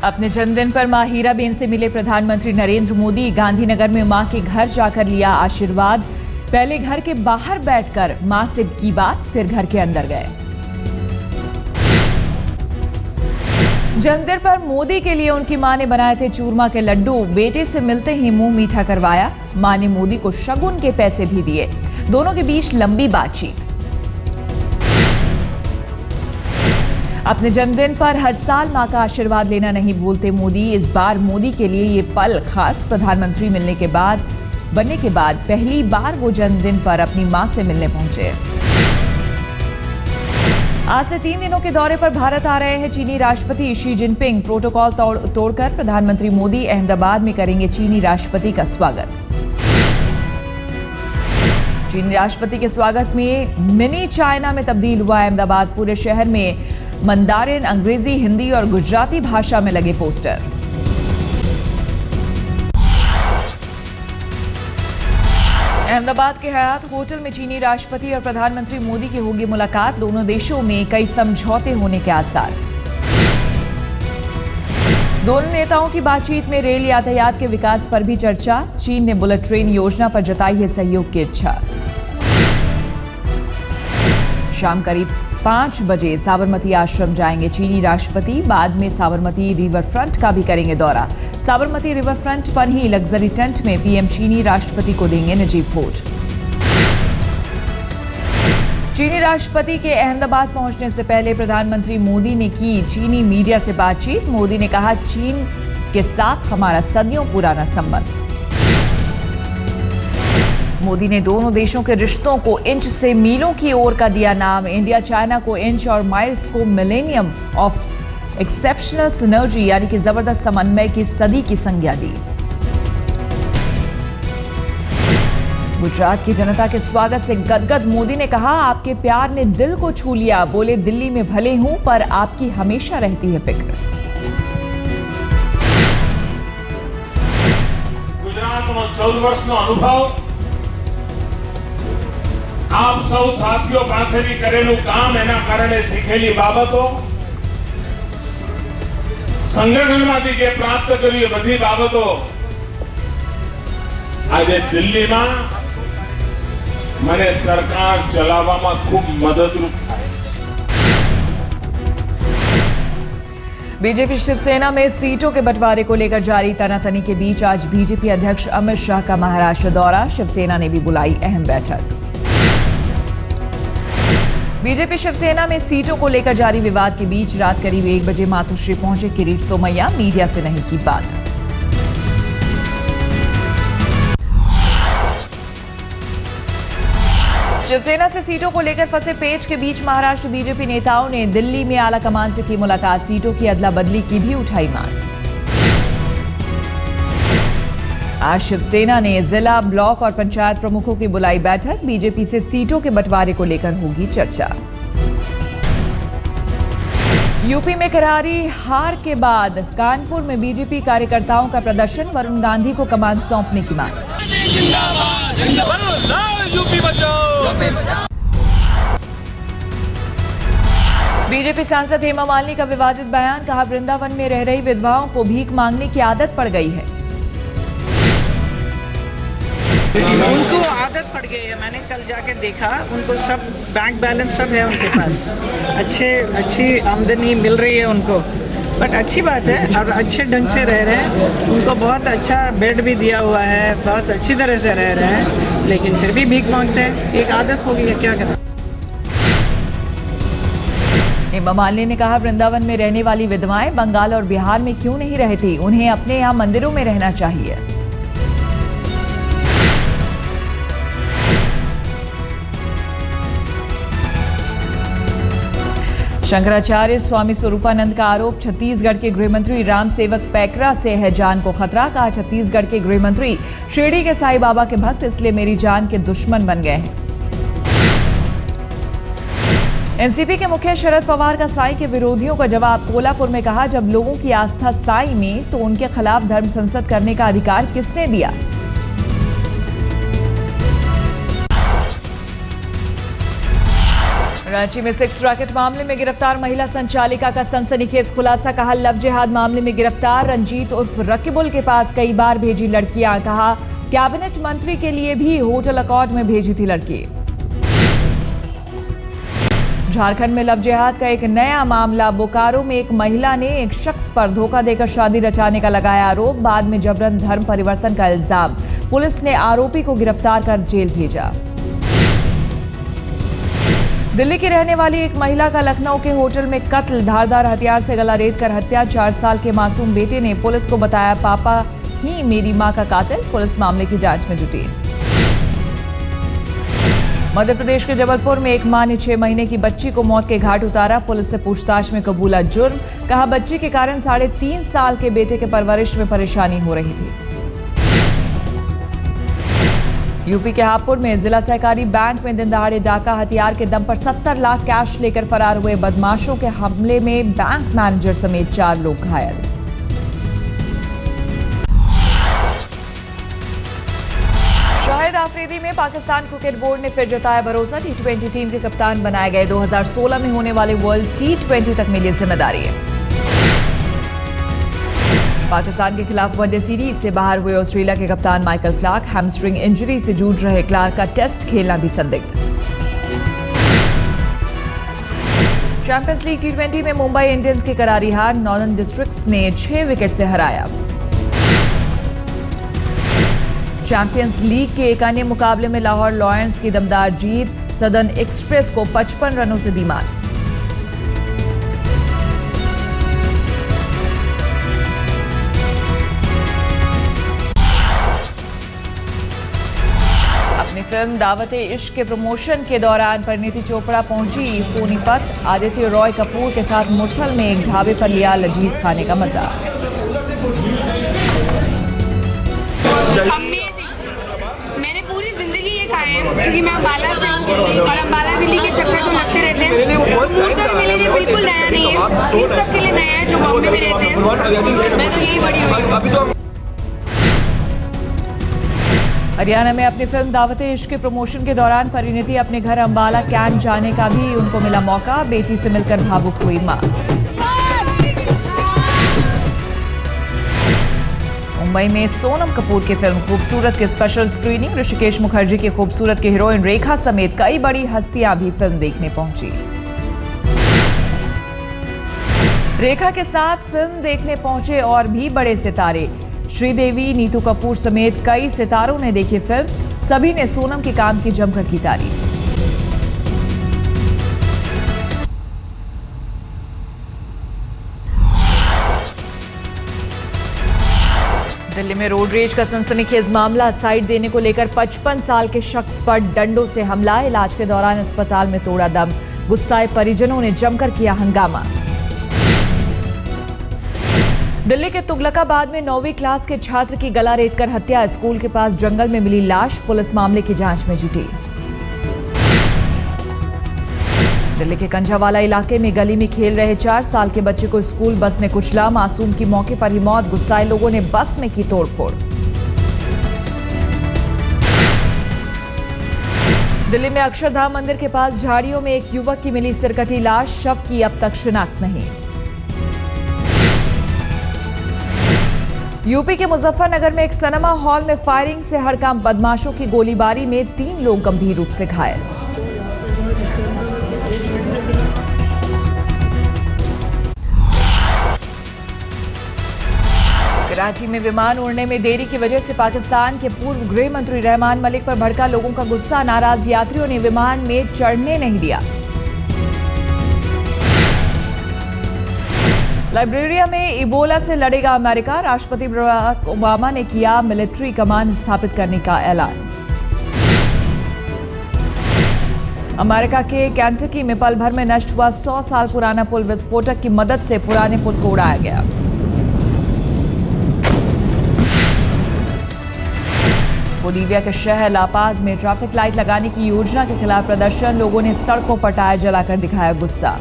अपने जन्मदिन पर मां हीराबेन से मिले प्रधानमंत्री नरेंद्र मोदी। गांधीनगर में मां के घर जाकर लिया आशीर्वाद। पहले घर के बाहर बैठकर मां से की बात, फिर घर के अंदर गए। जन्मदिन पर मोदी के लिए उनकी मां ने बनाए थे चूरमा के लड्डू। बेटे से मिलते ही मुंह मीठा करवाया। मां ने मोदी को शगुन के पैसे भी दिए। दोनों के बीच लंबी बातचीत। अपने जन्मदिन पर हर साल मां का आशीर्वाद लेना नहीं भूलते मोदी। इस बार मोदी के लिए ये पल खास। प्रधानमंत्री बनने के बाद पहली बार वो जन्मदिन पर अपनी मां से मिलने पहुंचे। आज से 3 दिनों के दौरे पर भारत आ रहे हैं चीनी राष्ट्रपति शी जिनपिंग। प्रोटोकॉल तोड़कर प्रधानमंत्री मोदी अहमदाबाद में करेंगे चीनी राष्ट्रपति का स्वागत। चीनी राष्ट्रपति के स्वागत में मिनी चाइना में तब्दील हुआ अहमदाबाद। पूरे शहर में मंदारिन, अंग्रेजी, हिंदी और गुजराती भाषा में लगे पोस्टर। अहमदाबाद के हयात होटल में चीनी राष्ट्रपति और प्रधानमंत्री मोदी की होगी मुलाकात। दोनों देशों में कई समझौते होने के आसार। दोनों नेताओं की बातचीत में रेल यातायात के विकास पर भी चर्चा। चीन ने बुलेट ट्रेन योजना पर जताई है सहयोग की इच्छा। शाम करीब 5 बजे साबरमती आश्रम जाएंगे चीनी राष्ट्रपति। बाद में साबरमती रिवर फ्रंट का भी करेंगे दौरा। साबरमती रिवर फ्रंट पर ही लग्जरी टेंट में पीएम चीनी राष्ट्रपति को देंगे निजी भोज। चीनी राष्ट्रपति के अहमदाबाद पहुंचने से पहले प्रधानमंत्री मोदी ने की चीनी मीडिया से बातचीत। मोदी ने कहा, चीन के साथ हमारा सदियों पुराना संबंध। मोदी ने दोनों देशों के रिश्तों को इंच से मीलों की ओर का दिया नाम। इंडिया चाइना को इंच और माइल्स को मिलेनियम ऑफ एक्सेप्शनल सिनर्जी यानी कि जबरदस्त समन्वय की सदी की संज्ञा दी। गुजरात की जनता के स्वागत से गदगद मोदी ने कहा, आपके प्यार ने दिल को छू लिया। बोले, दिल्ली में भले हूं पर आपकी हमेशा रहती है फिक्र। गुजरातનો 14 વર્ષનો અનુભવ આપ સૌ સાથીઓ પાસેથી કરેલું કામ, એના કારણે શીખેલી બાબતો, સંગઠનમાંથી જે પ્રાપ્ત કર્યું એ બધી બાબતો આજે દિલ્હીમાં મને સરકાર ચલાવવામાં ખૂબ મદદરૂપ થાય। बीजेपी शिवसेना में सीटों के बंटवारे को लेकर जारी तनातनी के बीच आज बीजेपी अध्यक्ष अमित शाह का महाराष्ट्र दौरा। शिवसेना ने भी बुलाई अहम बैठक। बीजेपी शिवसेना में सीटों को लेकर जारी विवाद के बीच रात करीब 1 बजे मातोश्री पहुंचे किरीट सोमैया। मीडिया से नहीं की बात। शिवसेना से सीटों को लेकर फंसे पेच के बीच महाराष्ट्र बीजेपी नेताओं ने दिल्ली में आला कमान से की मुलाकात। सीटों की अदला बदली की भी उठाई मांग। आज शिवसेना ने जिला, ब्लॉक और पंचायत प्रमुखों की बुलाई बैठक। बीजेपी से सीटों के बंटवारे को लेकर होगी चर्चा। यूपी में करारी हार के बाद कानपुर में बीजेपी कार्यकर्ताओं का प्रदर्शन। वरुण गांधी को कमान सौंपने की मांग। बीजेपी सांसद हेमा मालिनी का विवादित बयान। कहा, वृंदावन में रह रही विधवाओं को भीख मांगने की आदत पड़ गई है। उनको आदत पड़ गई है। मैंने कल जाके देखा, उनको सब बैंक बैलेंस सब है उनके पास। अच्छी आमदनी मिल रही है उनको। बट अच्छी बात है और अच्छे ढंग से रह रहे हैं। उनको बहुत अच्छा बेड भी दिया हुआ है, बहुत अच्छी तरह से रह रहे हैं, लेकिन फिर भी भीख मांगते हैं। एक आदत हो गई है, क्या करें। हेमा मालिनी ने कहा, वृंदावन में रहने वाली विधवाएं बंगाल और बिहार में क्यों नहीं रहती? उन्हें अपने यहाँ मंदिरों में रहना चाहिए। शंकराचार्य स्वामी स्वरूपानंद का आरोप। छत्तीसगढ़ के गृहमंत्री राम सेवक पैकरा से है जान को खतरा। कहा, छत्तीसगढ़ के गृहमंत्री शिरडी के साईं बाबा के भक्त, इसलिए मेरी जान के दुश्मन बन गए हैं। एनसीपी के मुखिया शरद पवार का साईं के विरोधियों का जवाब। कोल्हापुर में कहा, जब लोगों की आस्था साईं में, तो उनके खिलाफ धर्म संसद करने का अधिकार किसने दिया? रांची में सेक्स रैकेट मामले में गिरफ्तार महिला संचालिका का सनसनीखेज खुलासा। कहा, लव जिहाद मामले में गिरफ्तार रंजीत उर्फ रकीबुल के पास कई बार भेजी लड़कियां। कहा, कैबिनेट मंत्री के लिए भी होटल अकॉर्ड में भेजी थी लड़की। झारखंड में लव जिहाद का एक नया मामला। बोकारो में एक महिला ने एक शख्स पर धोखा देकर शादी रचाने का लगाया आरोप। बाद में जबरन धर्म परिवर्तन का इल्जाम। पुलिस ने आरोपी को गिरफ्तार कर जेल भेजा। दिल्ली की रहने वाली एक महिला का लखनऊ के होटल में कत्ल। धारदार हथियार से गला रेत कर हत्या। 4 साल के मासूम बेटे ने पुलिस को बताया, पापा ही मेरी मां का कातिल। पुलिस मामले की जांच में जुटी। मध्य प्रदेश के जबलपुर में एक मां ने 6 महीने की बच्ची को मौत के घाट उतारा। पुलिस से पूछताछ में कबूला जुर्म। कहा, बच्ची के कारण 3.5 साल के बेटे के परवरिश में परेशानी हो रही थी। यूपी के हापुड़ में जिला सहकारी बैंक में दिन दहाड़े डाका। हथियार के दम पर 70 लाख कैश लेकर फरार हुए बदमाशों के हमले में बैंक मैनेजर समेत 4 लोग घायल। शाहिद आफरीदी में पाकिस्तान क्रिकेट बोर्ड ने फिर जताया भरोसा। T20 टीम के कप्तान बनाए गए। 2016 में होने वाले वर्ल्ड T20 तक मिली जिम्मेदारी है। पाकिस्तान के खिलाफ वनडे सीरीज से बाहर हुए ऑस्ट्रेलिया के कप्तान माइकल क्लार्क हैमस्ट्रिंग इंजरी से जूझ रहे। क्लार्क का टेस्ट खेलना भी संदिग्ध। चैंपियंस लीग T20 में मुंबई इंडियंस की करारी हार। नॉर्दर्न डिस्ट्रिक्ट्स ने 6 विकेट से हराया। चैंपियंस लीग के एक अन्य मुकाबले में लाहौर लॉयंस की दमदार जीत। सदर्न एक्सप्रेस को 55 रनों से दी मात। अपनी फिल्म दावत-ए-इश्क के प्रमोशन के दौरान परिणीति चोपड़ा पहुंची सोनीपत। आदित्य रॉय कपूर के साथ मुट्ठल में एक ढाबे पर लिया लजीज खाने का मजा। मैंने पूरी जिंदगी ये खाए हैं क्योंकि मैं अम्बाला से हूँ और अम्बाला दिल्ली के चक्कर तो लगते रहते हैं। फूड तो मेरे लिए बिल्कुल नया नहीं है, इन सब के लिए नया है जो बॉम्बे में रहते हैं। मैं तो यही बड़ी हुई। हरियाणा में अपनी फिल्म दावत-ए-इश्क के प्रमोशन के दौरान परिणीति अपने घर अम्बाला कैंट जाने का भी उनको मिला मौका। बेटी से मिलकर भावुक हुई मां। मुंबई में सोनम कपूर की फिल्म खूबसूरत की स्पेशल स्क्रीनिंग। ऋषिकेश मुखर्जी की खूबसूरत की हीरोइन रेखा समेत कई बड़ी हस्तियां भी फिल्म देखने पहुंची। रेखा के साथ फिल्म देखने पहुंचे और भी बड़े सितारे। श्रीदेवी, नीतू कपूर समेत कई सितारों ने देखी फिल्म। सभी ने सोनम के काम की जमकर की तारीफ। दिल्ली में रोड रेज का सनसनीखेज मामला। साइड देने को लेकर 55 साल के शख्स पर डंडों से हमला। इलाज के दौरान अस्पताल में तोड़ा दम। गुस्साए परिजनों ने जमकर किया हंगामा। दिल्ली के तुगलकाबाद में 9वीं क्लास के छात्र की गला रेतकर हत्या। स्कूल के पास जंगल में मिली लाश। पुलिस मामले की जांच में जुटी। दिल्ली के कंझावाला इलाके में गली में खेल रहे 4 साल के बच्चे को स्कूल बस ने कुचला। मासूम की मौके पर ही मौत। गुस्साए लोगों ने बस में की तोड़फोड़। दिल्ली में अक्षरधाम मंदिर के पास झाड़ियों में एक युवक की मिली सिरकटी लाश। शव की अब तक शिनाख्त नहीं। यूपी के मुजफ्फरनगर में एक सिनेमा हॉल में फायरिंग से हड़कंप। बदमाशों की गोलीबारी में 3 लोग गंभीर रूप से घायल। कराची में विमान उड़ने में देरी की वजह से पाकिस्तान के पूर्व गृह मंत्री रहमान मलिक पर भड़का लोगों का गुस्सा। नाराज यात्रियों ने विमान में चढ़ने नहीं दिया। लाइब्रेरिया में इबोला से लड़ेगा अमेरिका। राष्ट्रपति बराक ओबामा ने किया मिलिट्री कमान स्थापित करने का ऐलान। अमेरिका के केंटकी में पल भर में नष्ट हुआ 100 साल पुराना पुल। विस्फोटक की मदद से पुराने पुल को उड़ाया गया। बोलीविया के शहर लापाज में ट्रैफिक लाइट लगाने की योजना के खिलाफ प्रदर्शन। लोगों ने सड़कों पर टायर जलाकर दिखाया गुस्सा।